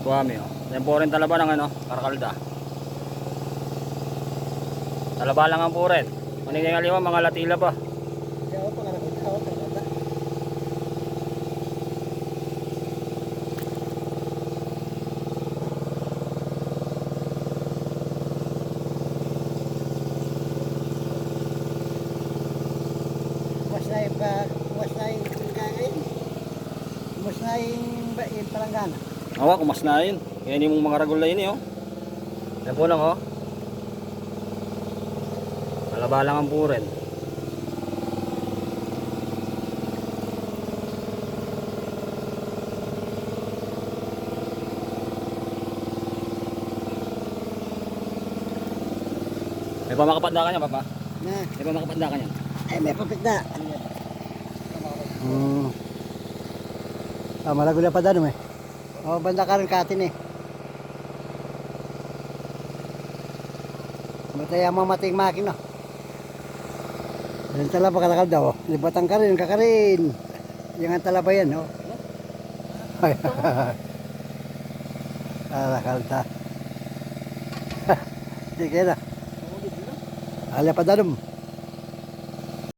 Kuwami oh. Yan po rin talaba ng ano, Karakalda. Talaba lang ang po rin. Manigay nga lima, mga latila pa. Kumas na yung palanggana. Awa, kumas na yun. Kaya hindi mong mga ragol na yun eh oh. Yan po lang oh. Talaba lang ang po rin. May pamakapanda ka niya, Papa? Na, May pamakapanda ka niya? ay may papit na. Malago na pa dano eh. Banda ka rin katin eh. Matay ang mamating makina. Yan talaba kalakal daw. Libatan ka rin, kakarin. Yan ang talaba yan, oh. Kalakal ta. Sige na. Alya pa danom.